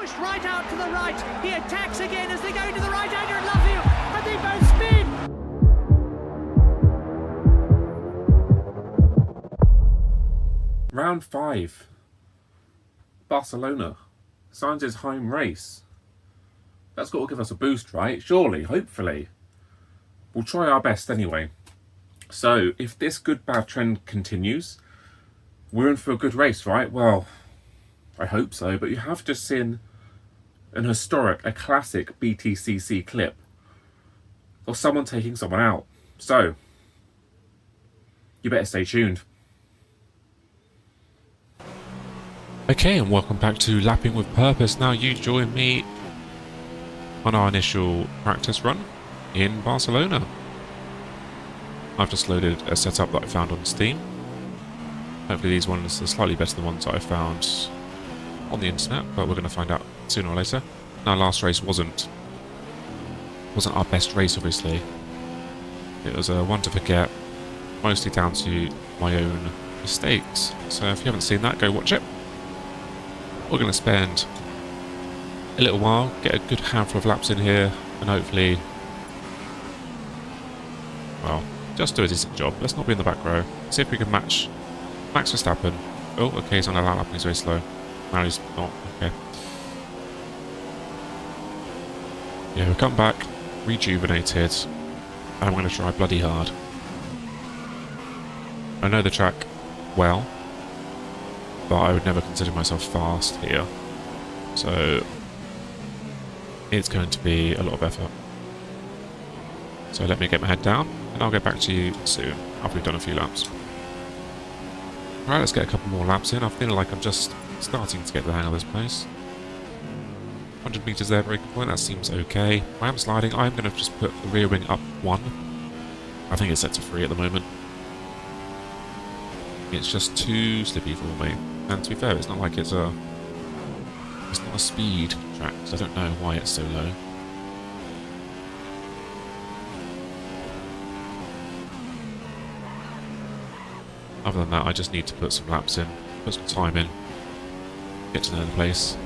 pushed right out to the right. He attacks again as they go to the right-hander and Love you, and they both spin. Round 5. Barcelona. Sainz's home race. That's got to give us a boost, right? Surely, hopefully. We'll try our best anyway. So, if this good-bad trend continues, we're in for a good race, right? Well, I hope so, but you have just seen an historic, a classic BTCC clip of someone taking someone out. So, you better stay tuned. Okay, and welcome back to Lapping with Purpose. Now you join me on our initial practice run in Barcelona. I've just loaded a setup that I found on Steam. Hopefully these ones are slightly better than the ones that I found on the internet, but we're going to find out sooner or later. Our last race wasn't our best race, obviously. It was a one to forget, mostly down to my own mistakes. So if you haven't seen that, go watch it. We're going to spend a little while, get a good handful of laps in here, and hopefully, well, just do a decent job. Let's not be in the back row. See if we can match Max Verstappen. Oh, okay, he's on a lap and he's very slow. No, he's not. Okay. Yeah, we'll come back, rejuvenated, and I'm going to try bloody hard. I know the track well, but I would never consider myself fast here. So it's going to be a lot of effort. So let me get my head down, and I'll get back to you soon, after we've done a few laps. Right, let's get a couple more laps in. I feel like I'm just starting to get the hang of this place. 100 metres there, breaking point, that seems okay. I am sliding. I'm going to just put the rear wing up 1. I think it's set to 3 at the moment. It's just too slippy for me. And to be fair, it's not like it's not a speed track, so I don't know why it's so low. Other than that, I just need to put some laps in, put some time in, get to know the place.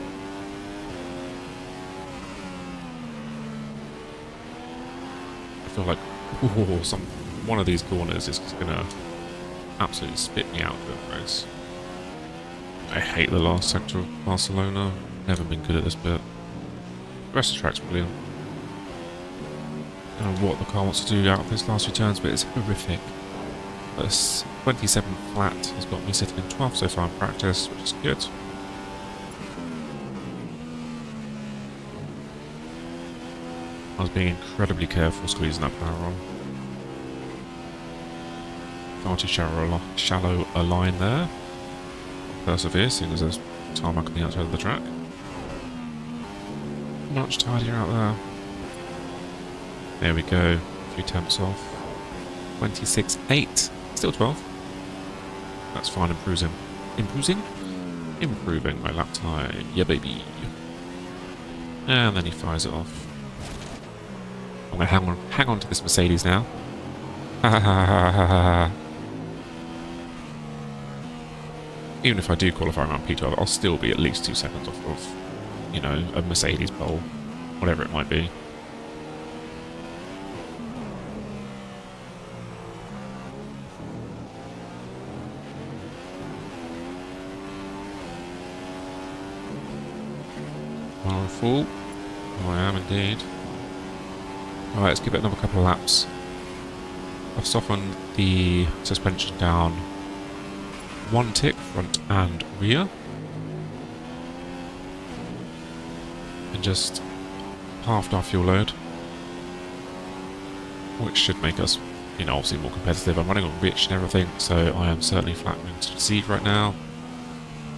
I feel like one of these corners is gonna absolutely spit me out of the race. I hate the last sector of Barcelona. Never been good at this bit. The rest of the track's brilliant. I don't know what the car wants to do out of this last few turns, but it's horrific. This 27 flat has got me sitting in 12th so far in practice, which is good. I was being incredibly careful squeezing that power on. Far too shallow a line there. Persevere, seeing as there's tarmac on the outside of the track. Much tidier out there. There we go. A few temps off. 26.8. Still 12. That's fine. Improving my lap time. Yeah, baby. And then he fires it off. I'm going to hang on to this Mercedes now. Ha ha ha ha ha ha. Even if I do qualify around P12, I'll still be at least 2 seconds off of, you know, a Mercedes pole. Whatever it might be. Full. Oh, I am indeed. Alright, let's give it another couple of laps. I've softened the suspension down 1 tick, front and rear. And just halved our fuel load. Which should make us, you know, obviously more competitive. I'm running on rich and everything, so I am certainly flattening to deceive right now.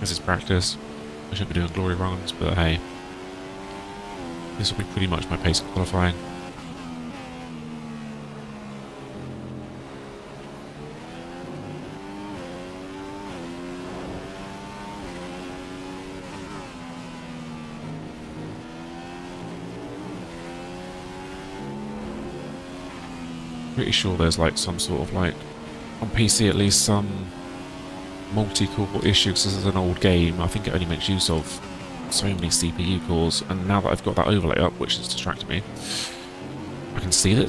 This is practice. I shouldn't be doing glory runs, but hey. This will be pretty much my pace of qualifying. Pretty sure there's like some sort of like, on PC at least, some multi-core issue, because this is an old game. I think it only makes use of so many CPU cores, and now that I've got that overlay up, which is distracting me, I can see that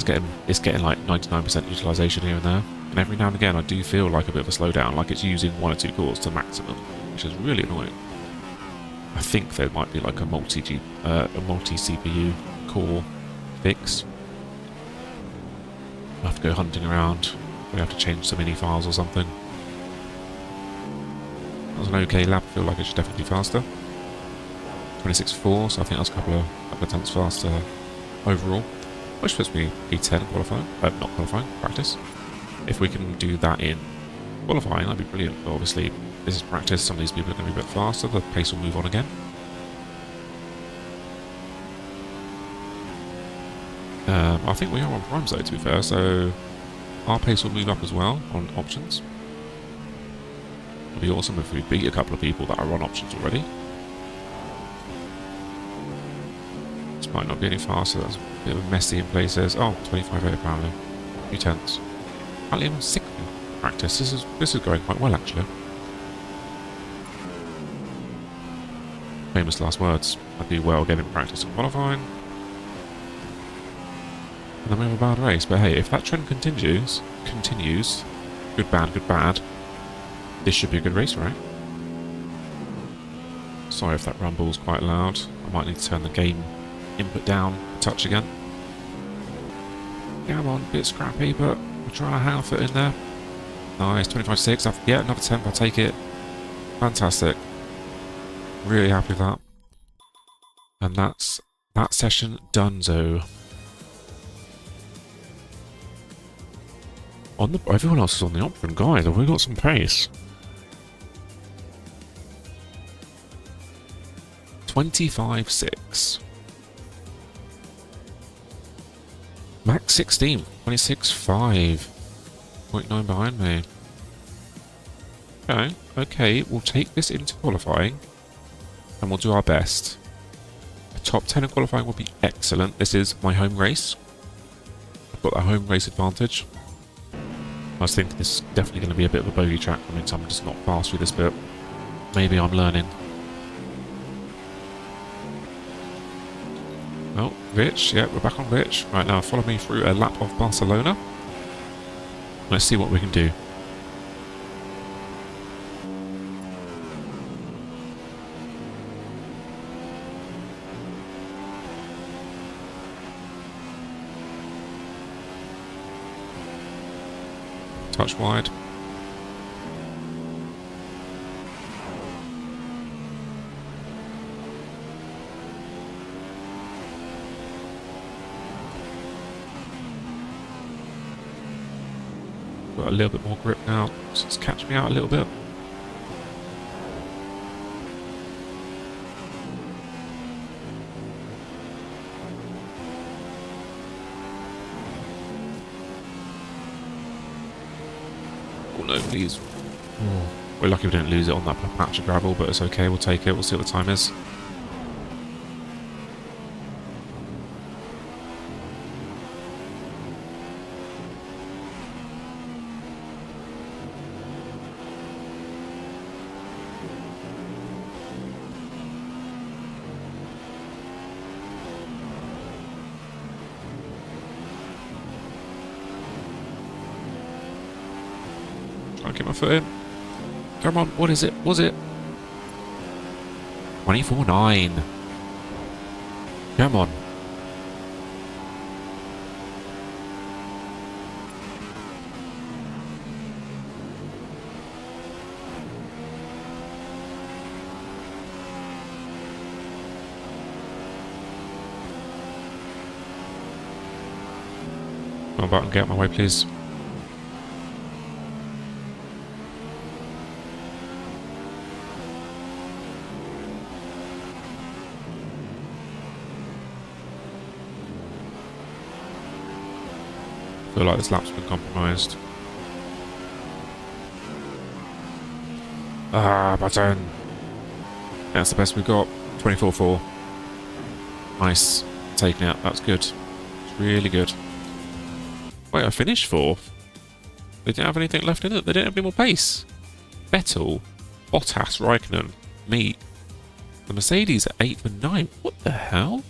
it's getting like 99% utilization here and there. And every now and again, I do feel like a bit of a slowdown, like it's using 1 or 2 cores to maximum, which is really annoying. I think there might be like a multi CPU core fix. I have to go hunting around. We have to change some mini files or something. That was an okay lap. I feel like it should definitely be faster. 26.4, so I think that's a couple of tenths faster overall. Which puts me P10 qualifying, not qualifying, practice. If we can do that in qualifying, that'd be brilliant. But obviously, this is practice. Some of these people are going to be a bit faster. The pace will move on again. I think we are on primes though, to be fair, so our pace will move up as well on options. It'd be awesome if we beat a couple of people that are on options already. This might not be any faster. That's a bit of a messy in places. Oh, 25.8 apparently. 2 tenths. Apparently I'm on 60 practice. This is going quite well actually. Famous last words. I do well getting practice and qualifying. And then we have a bad race. But hey, if that trend continues, good bad, this should be a good race, right? Sorry if that rumble's quite loud. I might need to turn the game input down a touch again. Come on, a bit scrappy, but we'll try our hand foot in there. Nice, 25.6. Yeah, another 10th, I'll take it. Fantastic. Really happy with that. And that's that session donezo. Everyone else is on the option, guys. Have we got some pace? 25.6. Max 16. 26.5. 0.9 behind me. Okay, we'll take this into qualifying and we'll do our best. A top 10 in qualifying will be excellent. This is my home race. I've got that home race advantage. I was thinking this is definitely going to be a bit of a bogey track for me, so I'm just not fast with this bit. Maybe I'm learning. Oh, Rich. Yeah, we're back on Rich. Right, now follow me through a lap of Barcelona. Let's see what we can do. Touch wide. Got a little bit more grip now, so it's catch me out a little bit. Oh no, please. Oh. We're lucky we didn't lose it on that patch of gravel, but it's okay, we'll take it, we'll see what the time is. Try and get my foot in. Come on, what is it? Was it? 24.9. Come on. Come on, button, get out my way, please. I feel like this lap's been compromised. Ah, button. That's the best we've got. 24.4. Nice. Taking it. That's good. It's really good. Wait, I finished 4th. They didn't have anything left in it. They didn't have any more pace. Vettel, Bottas, Raikkonen, me. The Mercedes are 8th and 9th. What the hell?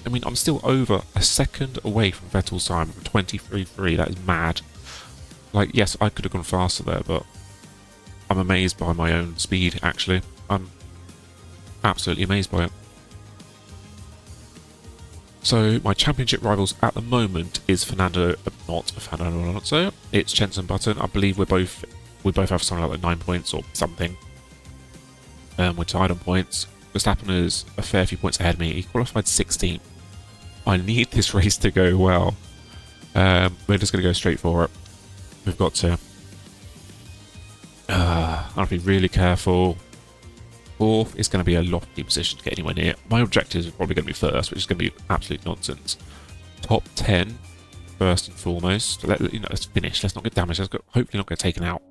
I mean, I'm still over a second away from Vettel's time at 23.3. That is mad. Like, yes, I could have gone faster there, but I'm amazed by my own speed, actually. I'm absolutely amazed by it. So, my championship rivals at the moment is not Fernando Alonso. It's Jenson Button. I believe we both have something like 9 points or something. We're tied on points. Verstappen is a fair few points ahead of me. He qualified 16th. I need this race to go well. We're just going to go straight for it. We've got to. I'll be really careful. Fourth is going to be a lofty position to get anywhere near. My objective is probably going to be first, which is going to be absolute nonsense. Top 10, first and foremost. Let's finish. Let's not get damaged. Hopefully not get taken out.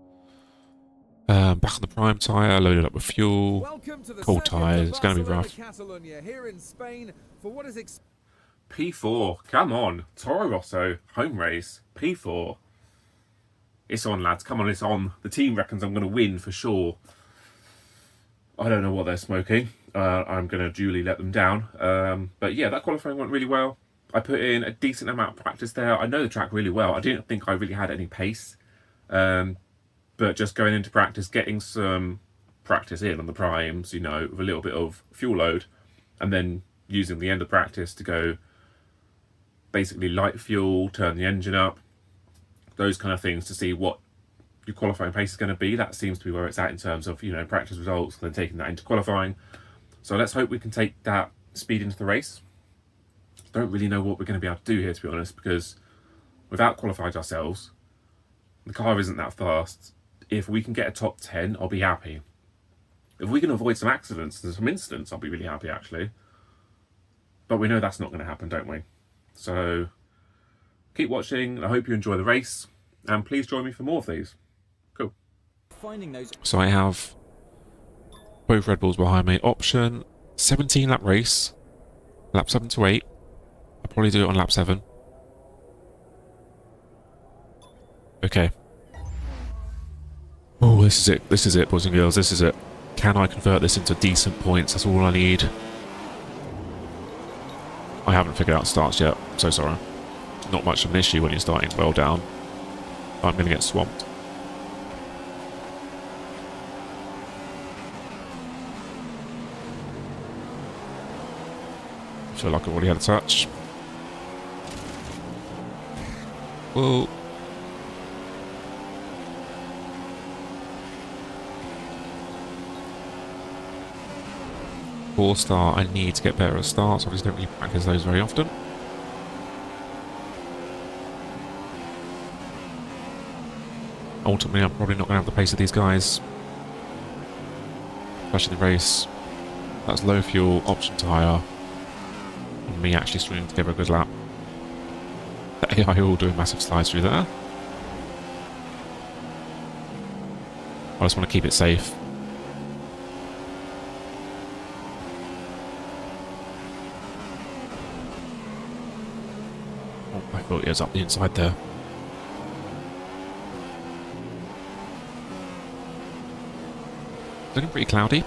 Back on the prime tyre, loaded up with fuel. Cold tyres. It's going to be rough. Catalunya here in Spain for what is P4. Come on. Toro Rosso. Home race. P4. It's on, lads. Come on, it's on. The team reckons I'm going to win for sure. I don't know what they're smoking. I'm going to duly let them down. But yeah, that qualifying went really well. I put in a decent amount of practice there. I know the track really well. I didn't think I really had any pace. But just going into practice, getting some practice in on the primes, with a little bit of fuel load, and then using the end of practice to go basically light fuel, turn the engine up, those kind of things to see what your qualifying pace is going to be. That seems to be where it's at in terms of, practice results, and then taking that into qualifying. So let's hope we can take that speed into the race. Don't really know what we're going to be able to do here, to be honest, because without qualified ourselves, the car isn't that fast. If we can get a top 10, I'll be happy. If we can avoid some accidents and some incidents, I'll be really happy, actually. But we know that's not going to happen, don't we? So keep watching. I hope you enjoy the race. And please join me for more of these. Cool. So I have both Red Bulls behind me. Option 17 lap race. Lap 7 to 8. I'll probably do it on lap 7. Okay. Oh, this is it. This is it, boys and girls. This is it. Can I convert this into decent points? That's all I need. I haven't figured out starts yet. I'm so sorry. Not much of an issue when you're starting well down. I'm going to get swamped. I feel like I've already had a touch. Whoa. Four-star, I need to get better at starts. I just don't really practice those very often. Ultimately, I'm probably not going to have the pace of these guys. Especially the race. That's low fuel, option tyre. And me actually stringing together a good lap. The AI all doing massive slides through there. I just want to keep it safe. Oh, I thought he was up the inside there. It's looking pretty cloudy.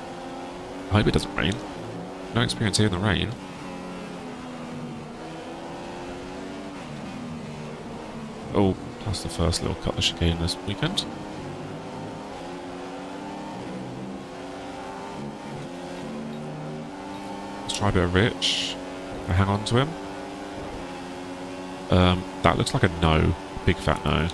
I hope it doesn't rain. No experience here in the rain. Oh, that's the first little cut of chicane this weekend. Let's try a bit of Rich. I hang on to him. That looks like a no. Big fat no.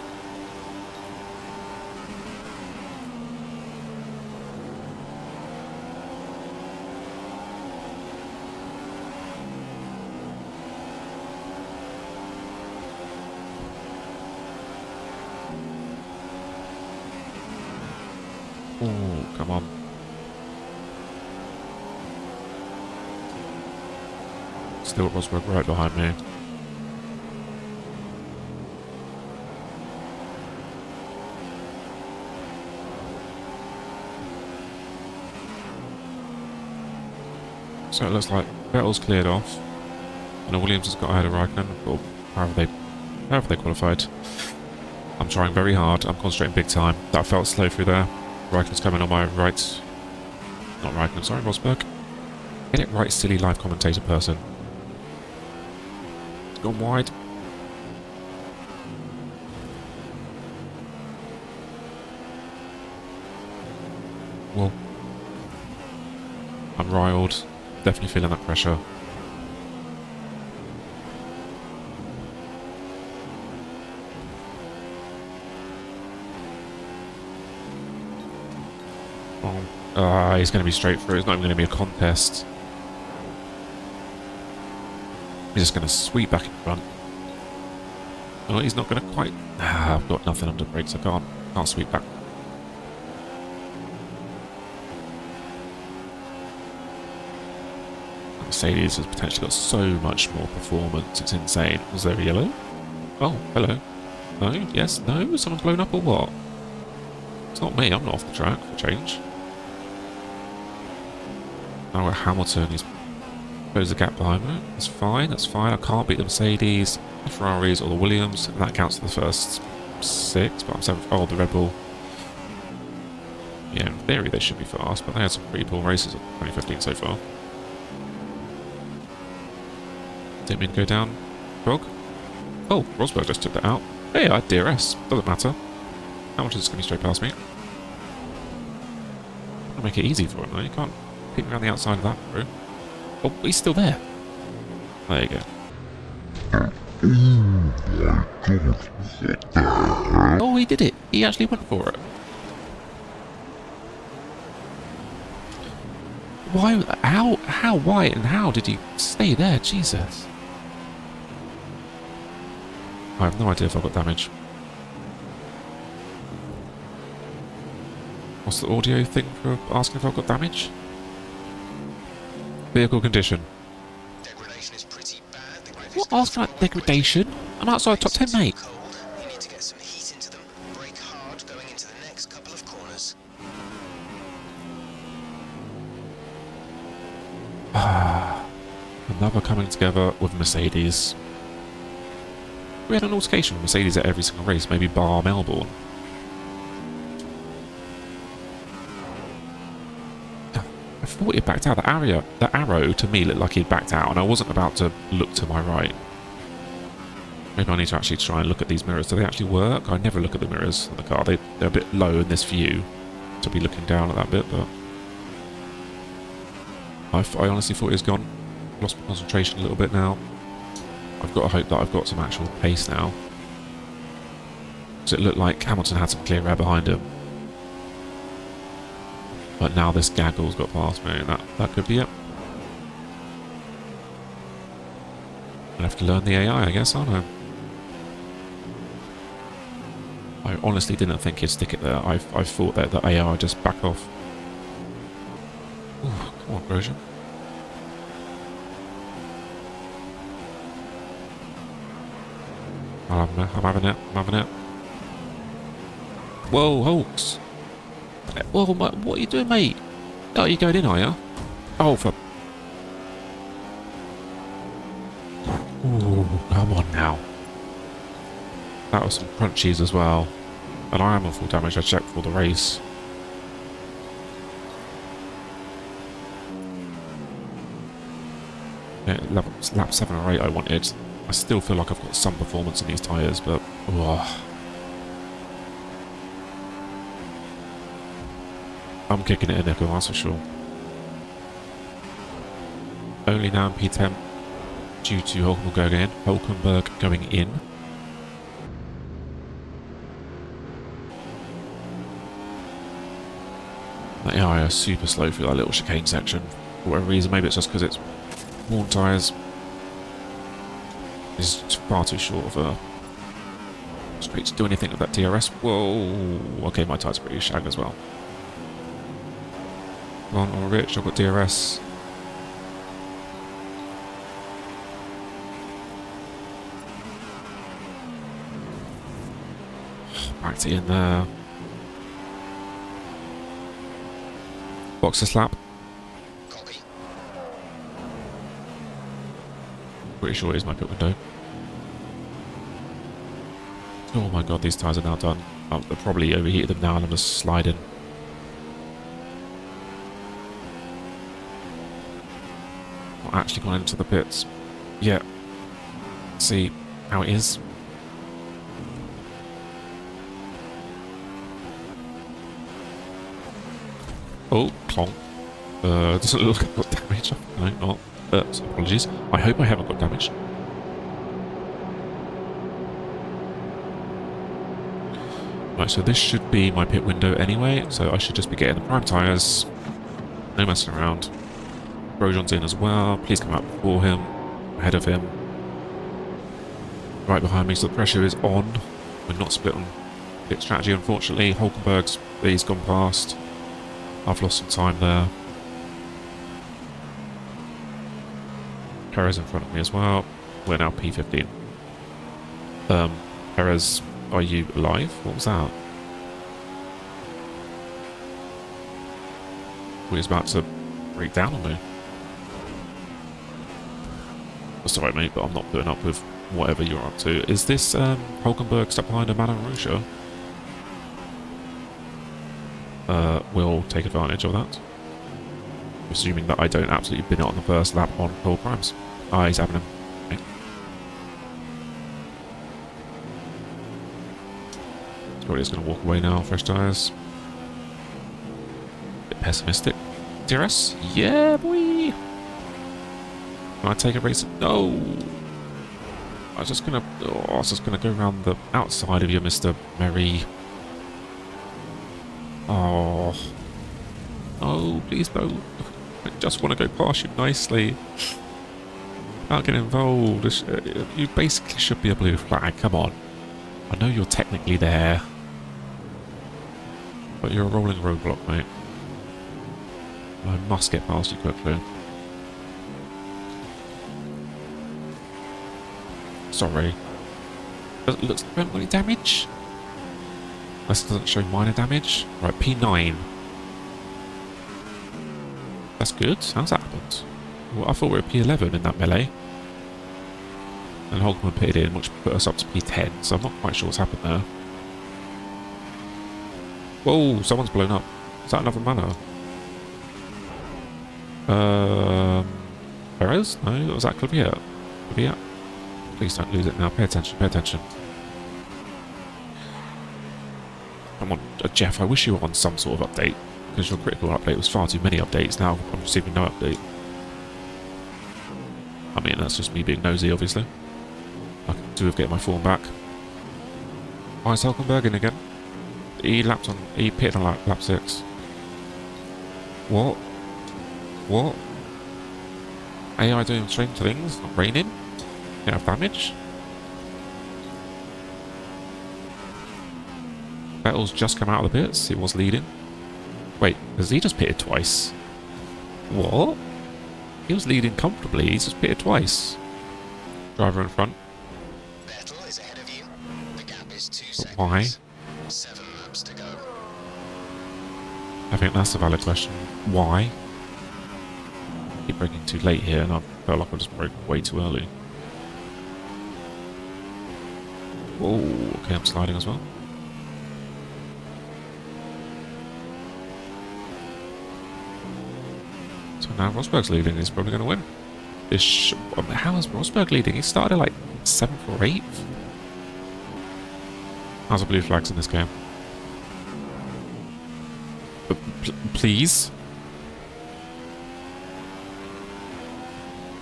Oh, come on. Still Rosberg right behind me. So it looks like Vettel's cleared off. And Williams has got ahead of Raikkonen, or however they qualified. I'm trying very hard. I'm concentrating big time. That felt slow through there. Raikkonen's coming on my right. Not right, I'm sorry, Rosberg. Get it right, silly live commentator person. It's gone wide. Well, I'm riled. Definitely feeling that pressure. He's going to be straight through. It's not even going to be a contest. He's just going to sweep back in front. Oh, he's not going to quite... I've got nothing under brakes. I can't sweep back. Mercedes has potentially got so much more performance. It's insane. Was there a yellow? Oh, hello. No? Yes? No? Someone's blown up or what? It's not me. I'm not off the track for change. Now we're Hamilton. He's closed the gap behind me. That's fine. That's fine. I can't beat the Mercedes, the Ferraris, or the Williams. And that counts for the first 6. But I'm 7th. Oh, the Red Bull. Yeah, in theory they should be fast, but they had some pretty poor races in 2015 so far. Didn't mean to go down. Frog. Oh, Rosberg just took that out. Hey, I had DRS. Doesn't matter. How much is this going to be straight past me? I'll make it easy for him though. You can't pick me around the outside of that, bro. Oh, he's still there. There you go. Oh, he did it. He actually went for it. Why? How? Why? And how did he stay there? Jesus. I have no idea if I've got damage. What's the audio thing for asking if I've got damage? Vehicle condition. Degradation is pretty bad. What? Asking about degradation? I'm outside top 10, mate. You need to get some heat into them. Brake hard going into the next couple of corners. Another coming together with Mercedes. We had an altercation with Mercedes at every single race, maybe bar Melbourne. I thought he'd backed out. The arrow to me looked like he'd backed out, and I wasn't about to look to my right. Maybe I need to actually try and look at these mirrors. Do they actually work? I never look at the mirrors in the car. They're a bit low in this view to be looking down at that bit, but I honestly thought he was gone. Lost my concentration a little bit now. I've got to hope that I've got some actual pace now. Because it looked like Hamilton had some clear air behind him. But now this gaggle's got past me, and that could be it. I'll have to learn the AI, I guess, aren't I? I honestly didn't think he'd stick it there. I thought that the AI would just back off. Ooh, come on, Grosjean. I'm having it. Whoa, Hulks. Whoa, what are you doing, mate? Oh, you going in, are you? Oh, for... Ooh, come on now. That was some crunchies as well. And I am on full damage. I checked for the race. Yeah, lap 7 or 8 I wanted. I still feel like I've got some performance in these tyres, but... Oh. I'm kicking it in nickel, that's for sure. Only now in P10 due to Hulkenberg going in. The AI is super slow through that little chicane section. For whatever reason, maybe it's just because it's worn tyres. It's far too short of a straight to do anything with that DRS. Whoa! Okay, my tyres are pretty shag as well. Come on, Rich, I've got DRS. Backed it in there. Boxer slap. Copy. Pretty sure it is my pit window. Oh my god, these tyres are now done. I've probably overheated them now and I'm just sliding. Not actually gone into the pits yet. See how it is. Oh, clonk. Doesn't look like I've got damage. No, not. Apologies. I hope I haven't got damage. Right, so this should be my pit window anyway, so I should just be getting the prime tyres. No messing around. Grosjean's in as well. Please come out before him. Ahead of him. Right behind me, so the pressure is on. We're not split on pit strategy, unfortunately. Hulkenberg's, he's gone past. I've lost some time there. Perez in front of me as well. We're now P15. Perez, are you alive? What was that? He was about to break down on me. That's alright, mate, but I'm not putting up with whatever you're up to. Is this Hulkenberg stuck behind a Madame Rouge? We'll take advantage of that. Assuming that I don't absolutely bin it on the first lap on full primes. Ah, he's having him. Okay. He's probably just going to walk away now, fresh tyres. Bit pessimistic. DRS? Yeah, boy! Can I take a race? No! I was just going to go around the outside of you, Mr. Merry. Oh. Oh, please don't. I just want to go past you nicely. Can't get involved. You basically should be a blue flag. Come on. I know you're technically there. But you're a rolling roadblock, mate. I must get past you quickly. Sorry. It looks like I haven't got any damage. Unless it doesn't show minor damage. Right, P9. That's good. How's that happened? Well, I thought we were P11 in that melee. And Hulkman pitted in, which put us up to P10, so I'm not quite sure what's happened there. Whoa, someone's blown up. Is that another manor? Perez? No, was that Kvyat? Kvyat? Please don't lose it now. Pay attention, pay attention. Come on, Jeff, I wish you were on some sort of update. Because your critical update was far too many updates. Now I'm receiving no update. I mean, that's just me being nosy, obviously. I can do with getting my form back. Why is Hulkenberg in again? He pitted on lap 6. What? What? AI doing strange things? Not raining? Don't have damage? Vettel's just come out of the pits. He was leading. Wait, has he just pitted twice? What? He was leading comfortably. He's just pitted twice. Driver in front. Vettel is ahead of you. The gap is 2 seconds. Why? 7 laps to go. I think that's a valid question. Why? Keep braking too late here, and I felt like I just broke way too early. Whoa, okay, I'm sliding as well. So now Rosberg's leading, he's probably going to win. How is Rosberg leading? He started like 7th or 8th. How's the blue flags in this game? Please?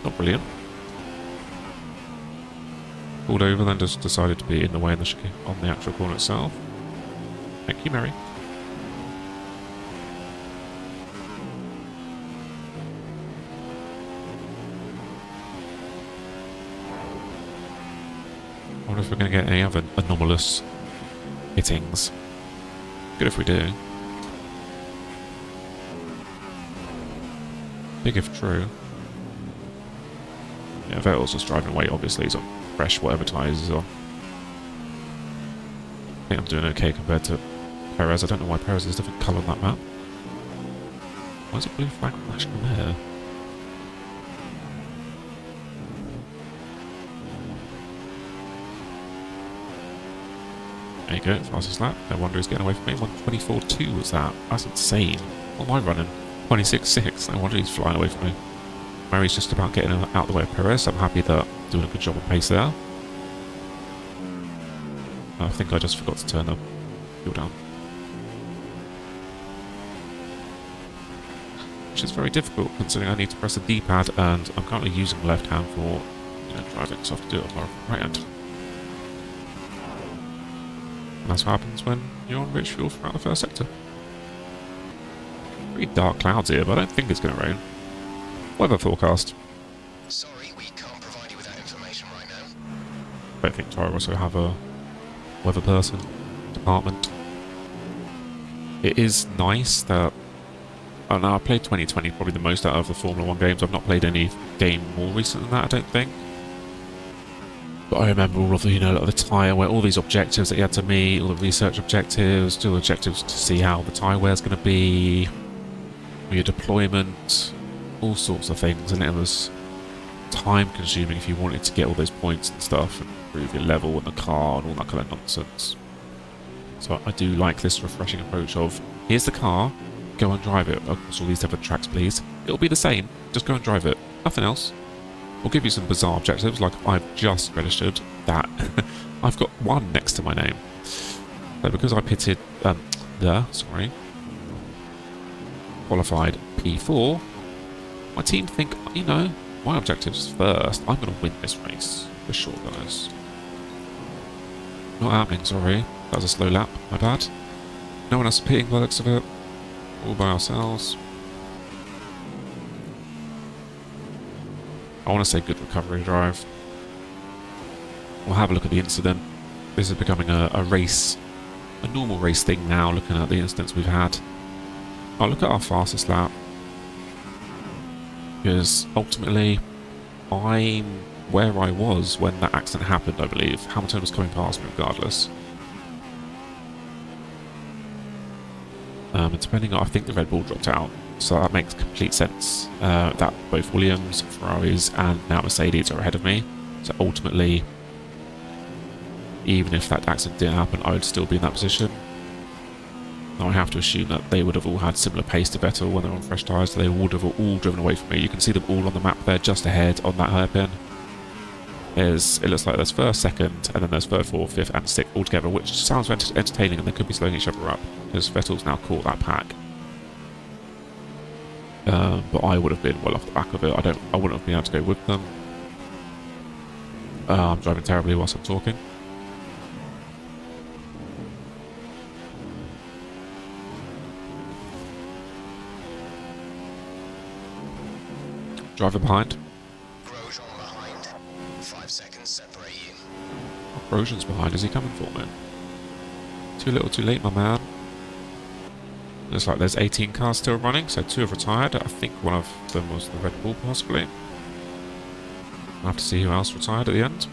Not brilliant. Pulled over, then just decided to be in the way in the chicane on the actual corner itself. Thank you, Mary. I wonder if we're going to get any other anomalous hittings. Good if we do. Big if true. Yeah, Vettel's just driving away, obviously. He's on fresh, whatever tyres he's on. I think I'm doing okay compared to Perez. I don't know why Perez is a different colour on that map. Why is a blue flag flashing there? There you go, fastest lap. No wonder he's getting away from me. 1:24.2 was that. That's insane. What am I running? 26.6. No wonder he's flying away from me. Mary's just about getting out the way of Perez. I'm happy that I'm doing a good job of pace there. I think I just forgot to turn the fuel down. Which is very difficult considering I need to press the D-pad and I'm currently using the left hand for driving, so I have to do it on my right hand. And that's what happens when you're on rich fuel throughout the first sector. Pretty dark clouds here, but I don't think it's going to rain. Weather forecast. Sorry, we can't provide you with that information right now. I don't think Toro also have a weather person department. It is nice that I don't know, I played 2020 probably the most out of the Formula 1 games. I've not played any game more recent than that, I don't think. But I remember all of the, like the tyre wear, all these objectives that you had to meet, all the research objectives, still objectives to see how the tyre wear is going to be, your deployment, all sorts of things, and it was time consuming if you wanted to get all those points and stuff and improve your level in the car and all that kind of nonsense. So I do like this refreshing approach of, here's the car, go and drive it across all these different tracks please. It'll be the same, just go and drive it, nothing else. We'll give you some bizarre objectives, like I've just registered that I've got 1 next to my name. So because I pitted, qualified P4, my team think, my objective's first. I'm going to win this race, for sure, guys. Not happening, sorry. That was a slow lap, my bad. No one else pitting by the looks of it. All by ourselves. I want to say good recovery drive. We'll have a look at the incident. This is becoming a race, a normal race thing now, looking at the incidents we've had. I'll look at our fastest lap. Because ultimately, I'm where I was when that accident happened, I believe. Hamilton was coming past me regardless. And depending on, I think the Red Bull dropped out. So that makes complete sense that both Williams, Ferraris and now Mercedes are ahead of me. So ultimately, even if that accident didn't happen, I would still be in that position. Now I have to assume that they would have all had similar pace to Vettel when they're on fresh tyres. They would have all driven away from me. You can see them all on the map there, just ahead on that hairpin. It looks like there's first, second, and then there's third, fourth, fifth, and sixth all together, which sounds entertaining, and they could be slowing each other up because Vettel's now caught that pack. But I would have been well off the back of it. I wouldn't have been able to go with them. I'm driving terribly whilst I'm talking. Driver behind. Grosjean behind. 5 seconds separate you. Grosjean's behind. Is he coming for me? Too little, too late, my man. Looks like there's 18 cars still running, so 2 have retired. I think one of them was the Red Bull, possibly. I'll have to see who else retired at the end.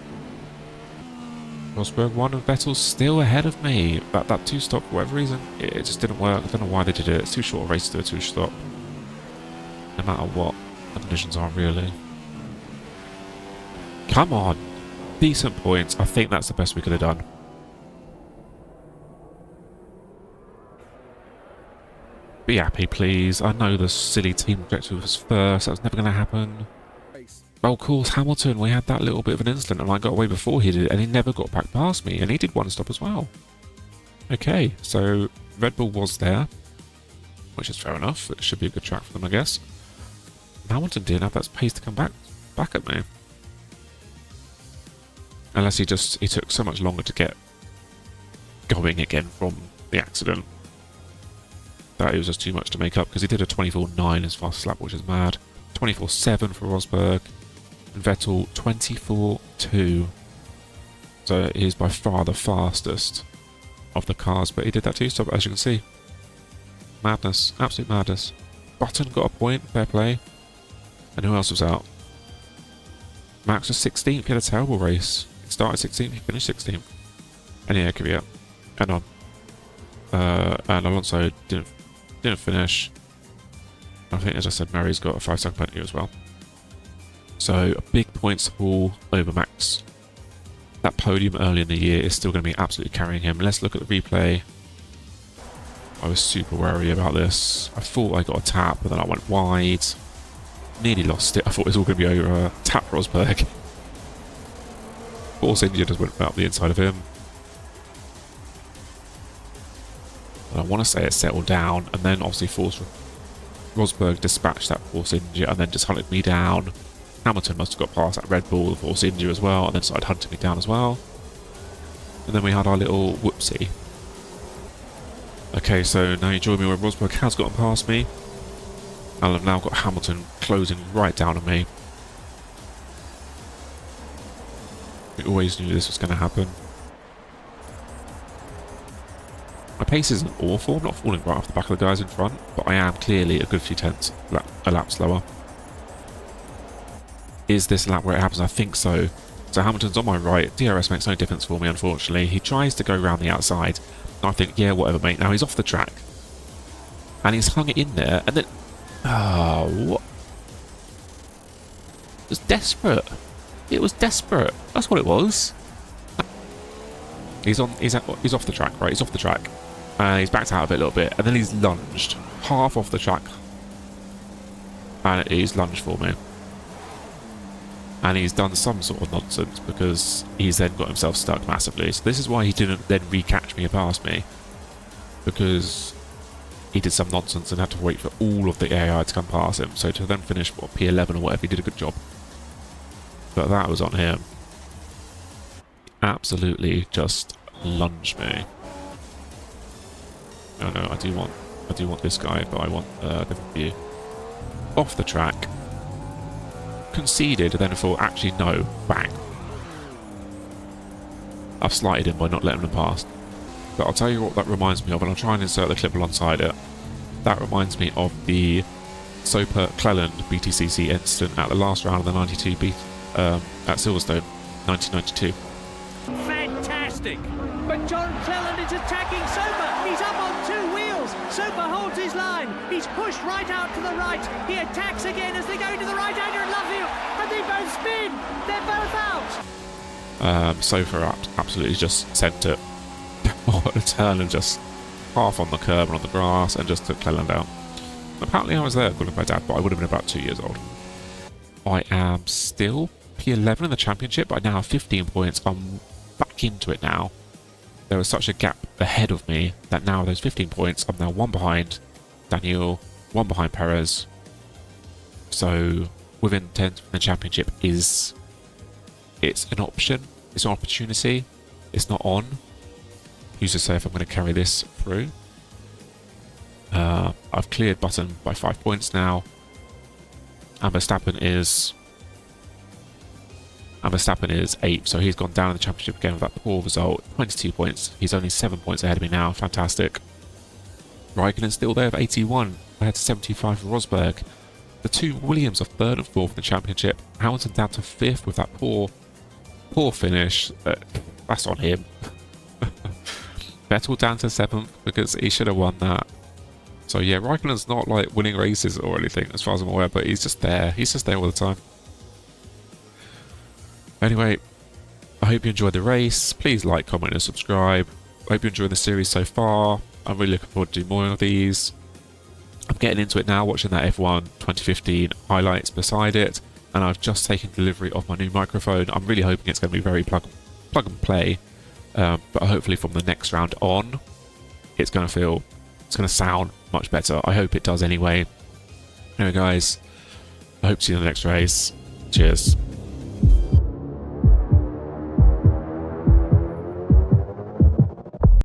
Rosberg 1 and Vettel's still ahead of me. That 2-stop, for whatever reason, it just didn't work. I don't know why they did it. It's too short a race to do a 2-stop. No matter what the conditions are, really. Come on! Decent points. I think that's the best we could have done. Be happy, please. I know the silly team objective was first. That was never going to happen. Oh, of course, Hamilton. We had that little bit of an incident and I got away before he did, and he never got back past me, and he did 1 stop as well. Okay, so Red Bull was there, which is fair enough. It should be a good track for them, I guess. Hamilton didn't have that pace to come back at me. Unless he took so much longer to get going again from the accident. That it was just too much to make up, because he did a 24.9 his fastest lap, which is mad. 24.7 for Rosberg, and Vettel 24.2. So he is by far the fastest of the cars, but he did that 2-stop, as you can see. Madness, absolute madness. Button got a point, fair play. And who else was out? Max was 16th, he had a terrible race. He started 16th, he finished 16th. And yeah, Kvyat, and on. And Alonso didn't finish. I think, as I said, Mary's got a 5-second penalty as well. So a big points haul over Max. That podium early in the year is still going to be absolutely carrying him. Let's look at the replay. I was super wary about this. I thought I got a tap, but then I went wide. Nearly lost it. I thought it was all going to be over Tap Rosberg. Force India just went up the inside of him. And I want to say it settled down, and then obviously Force Rosberg dispatched that Force India and then just hunted me down. Hamilton must have got past that Red Bull, the Force India as well, and then started hunting me down as well. And then we had our little whoopsie. Okay, so now you join me where Rosberg has gotten past me. And I've now got Hamilton closing right down on me. We always knew this was going to happen. My pace isn't awful, I'm not falling right off the back of the guys in front, but I am clearly a good few tenths a lap slower. Is this lap where it happens? I think so. So Hamilton's on my right. DRS makes no difference for me, unfortunately. He tries to go around the outside. And I think, yeah, whatever, mate. Now he's off the track. And he's hung it in there. And then... oh, what? It was desperate. It was desperate. That's what it was. He's off the track, right? He's off the track. He's backed out of it a little bit. And then he's lunged. Half off the track. And he's lunged for me. And he's done some sort of nonsense because he's then got himself stuck massively. So this is why he didn't then re-catch me and pass me. Because he did some nonsense and had to wait for all of the AI to come past him. So to then finish, what, P11 or whatever, he did a good job. But that was on him. Absolutely just lunged me. No, I do want this guy, but I want a different view. Off the track. Conceded, and then thought, actually no, bang. I've slighted him by not letting him pass. But I'll tell you what that reminds me of, and I'll try and insert the clip alongside it. That reminds me of the Soper Cleland BTCC incident at the last round of the 92 at Silverstone, 1992. Fantastic! But John Cleland is attacking Soper. He's up on two wheels. Soper holds his line. He's pushed right out to the right. He attacks again as they go to the right-hander and love you. And they both spin. They're both out. Soper absolutely just sent it on a turn and just half on the curb and on the grass and just took Cleland out. Apparently I was there according to my dad, but I would have been about 2 years old. I am still P11 in the championship, but I now have 15 points. I'm back into it now. There was such a gap ahead of me that now those 15 points, I'm now one behind Daniel, one behind Perez. So within 10th in the championship it's an option, it's an opportunity, it's not on. Who's to say if I'm going to carry this through? I've cleared Button by 5 points now. And Verstappen is 8th, so he's gone down in the championship again with that poor result. 22 points. He's only 7 points ahead of me now. Fantastic. Raikkonen's still there with 81. I had 75 for Rosberg. The two Williams are 3rd and 4th in the championship. Hamilton down to 5th with that poor finish. That's on him. Vettel down to 7th because he should have won that. So yeah, Raikkonen's not like winning races or anything as far as I'm aware, but he's just there. He's just there all the time. Anyway, I hope you enjoyed the race. Please like, comment and subscribe. I hope you enjoyed the series so far. I'm really looking forward to doing more of these. I'm getting into it now, watching that F1 2015 highlights beside it, and I've just taken delivery of my new microphone. I'm really hoping it's going to be very plug and play, but hopefully from the next round on, it's going to sound much better. I hope it does anyway. Anyway guys, I hope to see you in the next race. Cheers.